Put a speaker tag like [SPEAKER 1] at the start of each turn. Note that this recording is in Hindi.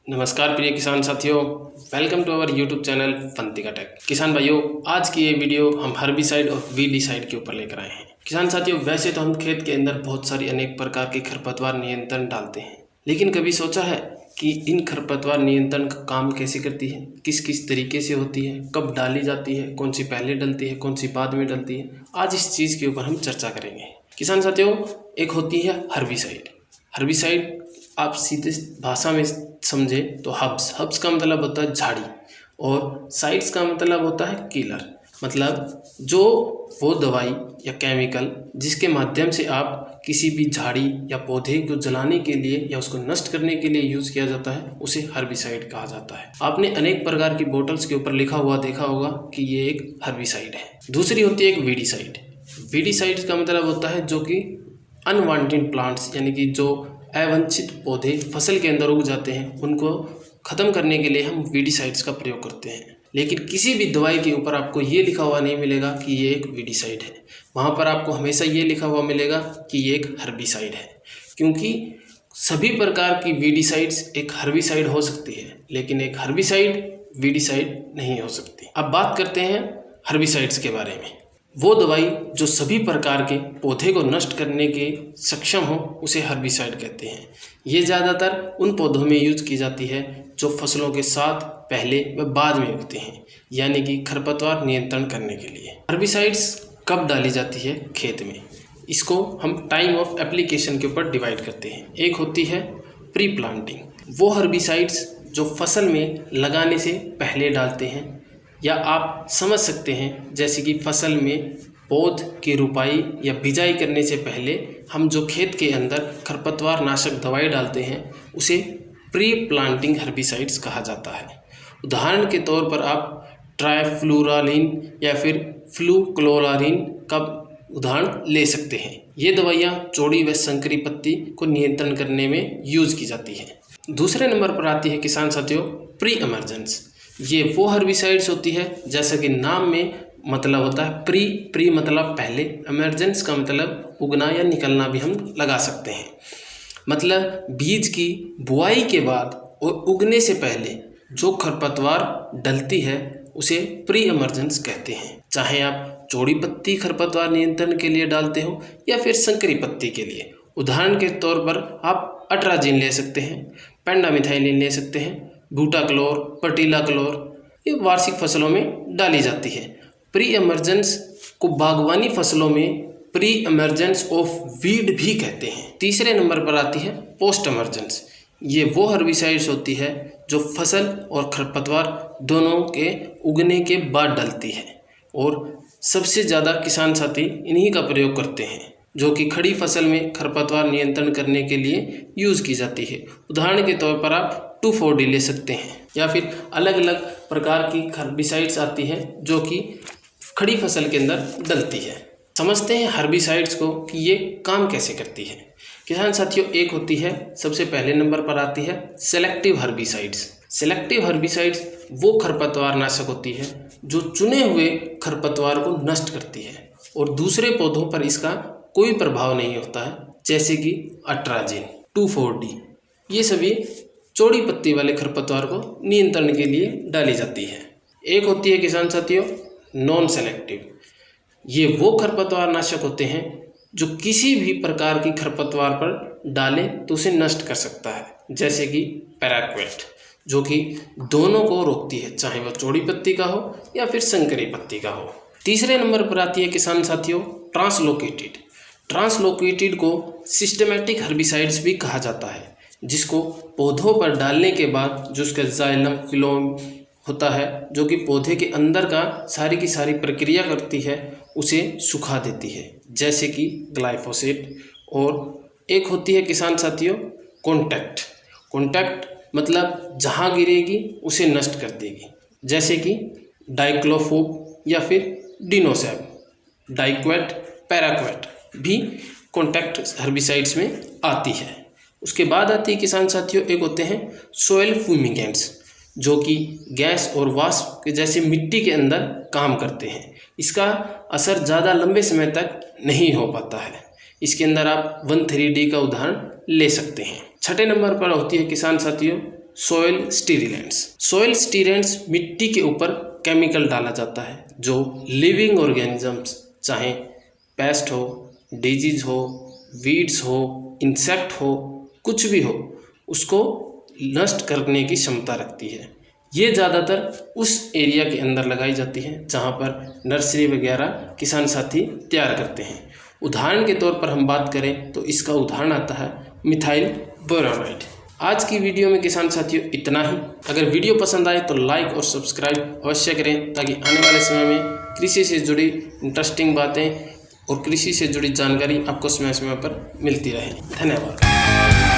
[SPEAKER 1] नमस्कार प्रिय किसान साथियों, welcome to our YouTube channel Fantika Tech. किसान भाइयों, आज की ये वीडियो हम हर्बिसाइड और वीडिसाइड के ऊपर लेकर आए हैं। किसान साथियों, वैसे तो हम खेत के अंदर बहुत सारी अनेक प्रकार के खरपतवार नियंत्रण डालते हैं, लेकिन कभी सोचा है कि इन खरपतवार नियंत्रण का काम कैसे करती है, किस किस तरीके से होती है, कब डाली जाती है, कौन सी पहले डलती है, कौन सी बाद में डलती है। आज इस चीज़ के ऊपर हम चर्चा करेंगे। किसान साथियों, एक होती है हर्बिसाइड। हर्बिसाइड आप सीधे भाषा में समझे तो हब्स का मतलब होता है झाड़ी और साइड्स का मतलब होता है किलर। मतलब जो वो दवाई या केमिकल जिसके माध्यम से आप किसी भी झाड़ी या पौधे को जलाने के लिए या उसको नष्ट करने के लिए यूज़ किया जाता है, उसे हर्बिसाइड कहा जाता है। आपने अनेक प्रकार की बोतल्स के ऊपर लिखा हुआ देखा होगा कि ये एक हर्बिसाइड है। दूसरी होती है एक वीडिसाइड। वीडिसाइड का मतलब होता है जो कि अनवांटेड प्लांट्स यानी कि जो अवांछित पौधे फसल के अंदर उग जाते हैं, उनको ख़त्म करने के लिए हम वीडिसाइड्स का प्रयोग करते हैं। लेकिन किसी भी दवाई के ऊपर आपको ये लिखा हुआ नहीं मिलेगा कि ये एक वीडिसाइड है। वहाँ पर आपको हमेशा ये लिखा हुआ मिलेगा कि ये एक हर्बिसाइड है, क्योंकि सभी प्रकार की वीडिसाइड्स एक हर्बिसाइड हो सकती है, लेकिन एक हर्बिसाइड वीडिसाइड नहीं हो सकती। अब बात करते हैं हर्बिसाइड्स के बारे में। वो दवाई जो सभी प्रकार के पौधे को नष्ट करने के सक्षम हो, उसे हर्बिसाइड कहते हैं। ये ज़्यादातर उन पौधों में यूज की जाती है जो फसलों के साथ, पहले व बाद में उगते हैं, यानी कि खरपतवार नियंत्रण करने के लिए। हर्बिसाइड्स कब डाली जाती है खेत में, इसको हम टाइम ऑफ एप्लीकेशन के ऊपर डिवाइड करते हैं। एक होती है प्री प्लांटिंग। वो हर्बिसाइड्स जो फसल में लगाने से पहले डालते हैं, या आप समझ सकते हैं जैसे कि फसल में पौध की रुपाई या बिजाई करने से पहले हम जो खेत के अंदर खरपतवार नाशक दवाई डालते हैं, उसे प्री प्लांटिंग हर्बिसाइड्स कहा जाता है। उदाहरण के तौर पर आप ट्राइफ्लुरालिन या फिर फ्लूक्लोरालिन का उदाहरण ले सकते हैं। ये दवाइयाँ चौड़ी व संकरी पत्ती को नियंत्रण करने में यूज की जाती है। दूसरे नंबर पर आती है किसान साथियों प्री इमर्जेंस। ये वो हर्बिसाइड्स होती है, जैसा कि नाम में मतलब होता है प्री मतलब पहले, इमर्जेंस का मतलब उगना या निकलना भी हम लगा सकते हैं। मतलब बीज की बुआई के बाद और उगने से पहले जो खरपतवार डलती है, उसे प्री इमर्जेंस कहते हैं। चाहे आप चौड़ी पत्ती खरपतवार नियंत्रण के लिए डालते हो या फिर संकरी पत्ती के लिए। उदाहरण के तौर पर आप अट्राजिन ले सकते हैं, पेंडामिथाइलिन ले सकते हैं, ब्यूटाक्लोर, पर्टिलाक्लोर, ये वार्षिक फसलों में डाली जाती है। प्री इमर्जेंस को बागवानी फसलों में प्री इमर्जेंस ऑफ वीड भी कहते हैं। तीसरे नंबर पर आती है पोस्ट इमर्जेंस। ये वो हर्बिसाइड्स होती है जो फसल और खरपतवार दोनों के उगने के बाद डलती है, और सबसे ज़्यादा किसान साथी इन्हीं का प्रयोग करते हैं, जो कि खड़ी फसल में खरपतवार नियंत्रण करने के लिए यूज़ की जाती है। उदाहरण के तौर पर आप 2,4-D ले सकते हैं, या फिर अलग अलग प्रकार की हर्बिसाइड्स आती हैं जो कि खड़ी फसल के अंदर डलती है। समझते हैं हर्बिसाइड्स को कि ये काम कैसे करती है। किसान साथियों, एक होती है, सबसे पहले नंबर पर आती है सेलेक्टिव हर्बिसाइड्स। सेलेक्टिव हर्बिसाइड्स वो खरपतवार नाशक होती है जो चुने हुए खरपतवार को नष्ट करती है और दूसरे पौधों पर इसका कोई प्रभाव नहीं होता है, जैसे कि अट्राजिन, 2,4-D। ये सभी चौड़ी पत्ती वाले खरपतवार को नियंत्रण के लिए डाली जाती है। एक होती है किसान साथियों नॉन सेलेक्टिव। ये वो खरपतवार नाशक होते हैं जो किसी भी प्रकार की खरपतवार पर डालें तो उसे नष्ट कर सकता है, जैसे कि पैराक्वेट, जो कि दोनों को रोकती है, चाहे वह चौड़ी पत्ती का हो या फिर संकरी पत्ती का हो। तीसरे नंबर पर आती है किसान साथियों ट्रांसलोकेटेड। ट्रांसलोकेटेड को सिस्टमैटिक हर्बिसाइड्स भी कहा जाता है, जिसको पौधों पर डालने के बाद जो उसका जाइलम फिलोम होता है, जो कि पौधे के अंदर का सारी की सारी प्रक्रिया करती है, उसे सुखा देती है, जैसे कि ग्लाइफोसेट। और एक होती है किसान साथियों कॉन्टैक्ट। कॉन्टैक्ट मतलब जहाँ गिरेगी उसे नष्ट कर देगी, जैसे कि डाइक्लोफोब या फिर डिनोसैब। डाइक्वेट, पैराक्वेट भी कॉन्टैक्ट हर्बिसाइड्स में आती है। उसके बाद आती है किसान साथियों एक होते हैं सोयल फ्यूमिगेंट्स, जो कि गैस और वाष्प के जैसे मिट्टी के अंदर काम करते हैं। इसका असर ज़्यादा लंबे समय तक नहीं हो पाता है। इसके अंदर आप 1,3-D का उदाहरण ले सकते हैं। छठे नंबर पर होती है किसान साथियों सॉइल स्टीरिलेंट्स। सॉइल स्टीरेंट्स मिट्टी के ऊपर केमिकल डाला जाता है जो लिविंग ऑर्गेनिजम्स, चाहे पेस्ट हो, डिजीज हो, वीड्स हो, इंसेक्ट हो, कुछ भी हो, उसको नष्ट करने की क्षमता रखती है। ये ज़्यादातर उस एरिया के अंदर लगाई जाती है जहाँ पर नर्सरी वगैरह किसान साथी तैयार करते हैं। उदाहरण के तौर पर हम बात करें तो इसका उदाहरण आता है मिथाइल बोरामाइड। आज की वीडियो में किसान साथियों इतना ही। अगर वीडियो पसंद आए तो लाइक और सब्सक्राइब अवश्य करें ताकि आने वाले समय में कृषि से जुड़ी इंटरेस्टिंग बातें और कृषि से जुड़ी जानकारी आपको समय समय पर मिलती रहे। धन्यवाद।